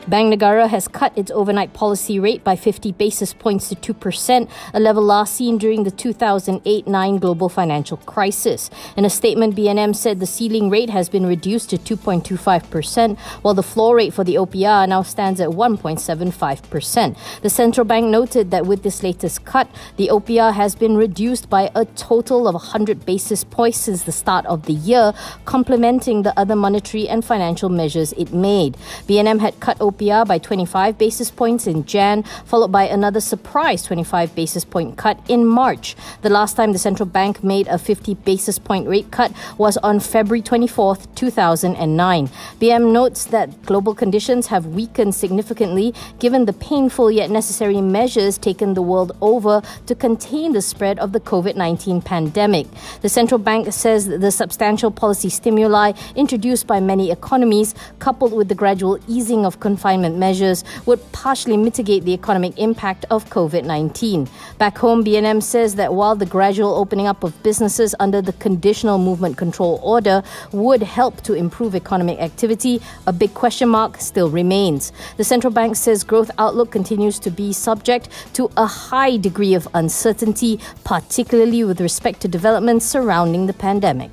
Bank Negara has cut its overnight policy rate by 50 basis points to 2%, a level last seen during the 2008-9 global financial crisis. In a statement, BNM said the ceiling rate has been reduced to 2.25%, while the floor rate for the OPR now stands at 1.75%. The central bank noted that with this latest cut, the OPR has been reduced by a total of 100 basis points since the start of the year, complementing the other monetary and financial measures it made. BNM had cut OPR by 25 basis points in Jan, followed by another surprise 25 basis point cut in March. The last time the central bank made a 50 basis point rate cut was on February 24th, 2009. BM notes that global conditions have weakened significantly given the painful yet necessary measures taken the world over to contain the spread of the COVID-19 pandemic. The central bank says that the substantial policy stimuli introduced by many economies, coupled with the gradual easing of confinement measures, would partially mitigate the economic impact of COVID-19. Back home, BNM says that while the gradual opening up of businesses under the Conditional Movement Control Order would help to improve economic activity, a big question mark still remains. The central bank says growth outlook continues to be subject to a high degree of uncertainty, particularly with respect to developments surrounding the pandemic.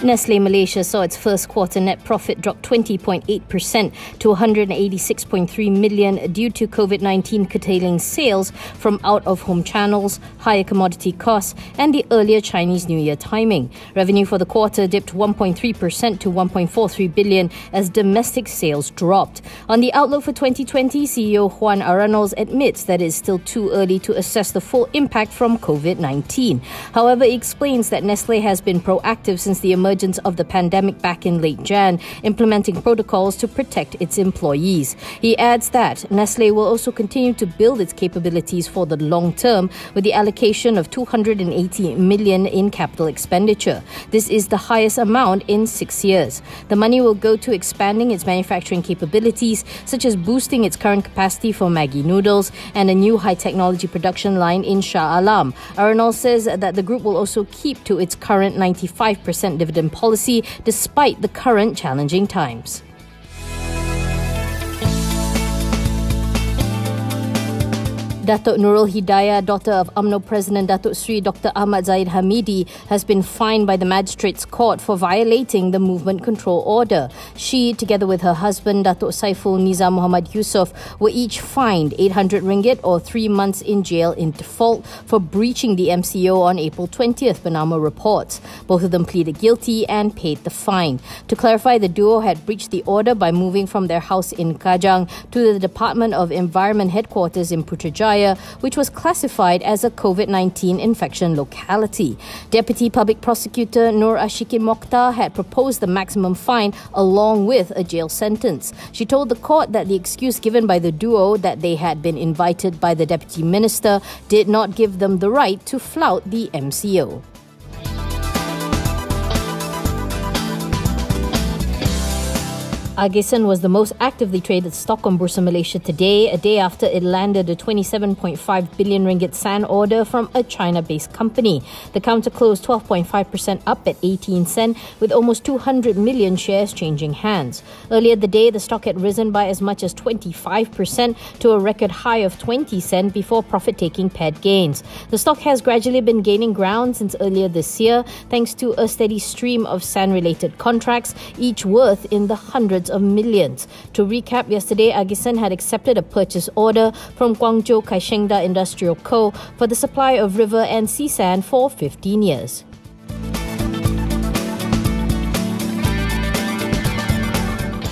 Nestle Malaysia saw its first quarter net profit drop 20.8% to 186.3 million due to COVID-19 curtailing sales from out-of-home channels, higher commodity costs and the earlier Chinese New Year timing. Revenue for the quarter dipped 1.3% to 1.43 billion as domestic sales dropped. On the outlook for 2020, CEO Juan Aranolz admits that it is still too early to assess the full impact from COVID-19. However, he explains that Nestle has been proactive since the emergence of the pandemic back in late Jan, implementing protocols to protect its employees. He adds that Nestle will also continue to build its capabilities for the long term with the allocation of 280 million in capital expenditure. This is the highest amount in 6 years. The money will go to expanding its manufacturing capabilities, such as boosting its current capacity for Maggi noodles and a new high-technology production line in Shah Alam. Aranolz says that the group will also keep to its current 95% dividend policy despite the current challenging times. Datuk Nurulhidayah, daughter of Umno President Datuk Seri Dr. Ahmad Zahid Hamidi, has been fined by the Magistrates Court for violating the movement control order. She, together with her husband Datuk Saiful Nizam Muhammad Yusof, were each fined RM800 or 3 months in jail in default for breaching the MCO on April 20th, Bernama reports. Both of them pleaded guilty and paid the fine. To clarify, the duo had breached the order by moving from their house in Kajang to the Department of Environment headquarters in Putrajaya, which was classified as a COVID-19 infection locality. Deputy Public Prosecutor Nur Ashikin Mokhtar had proposed the maximum fine along with a jail sentence. She told the court that the excuse given by the duo that they had been invited by the Deputy Minister did not give them the right to flout the MCO. AGESON was the most actively traded stock on Bursa Malaysia today, a day after it landed a 27.5 billion ringgit SAN order from a China-based company. The counter closed 12.5% up at 18 sen, with almost 200 million shares changing hands. Earlier the day, the stock had risen by as much as 25% to a record high of 20 sen before profit-taking paired gains. The stock has gradually been gaining ground since earlier this year, thanks to a steady stream of SAN-related contracts, each worth in the hundreds of millions. To recap, yesterday AGESON had accepted a purchase order from Guangzhou Kaishengda Industrial Co. for the supply of river and sea sand for 15 years.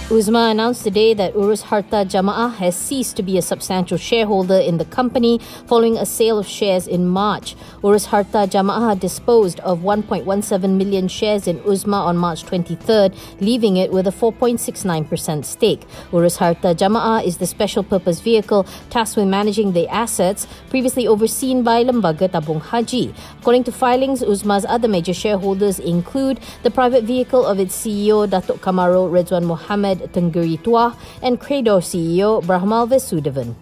UZMA announced today that Urus Harta Jamaah has ceased to be a substantial shareholder in the company following a sale of shares in March. Urus Harta Jamaah disposed of 1.17 million shares in UZMA on March 23rd, leaving it with a 4.69% stake. Urus Harta Jamaah is the special purpose vehicle tasked with managing the assets previously overseen by Lembaga Tabung Haji. According to filings, UZMA's other major shareholders include the private vehicle of its CEO Datuk Kamarul Ridwan Mohammed Tenggiri Tuah and Credor CEO Brahmal Vesudevan.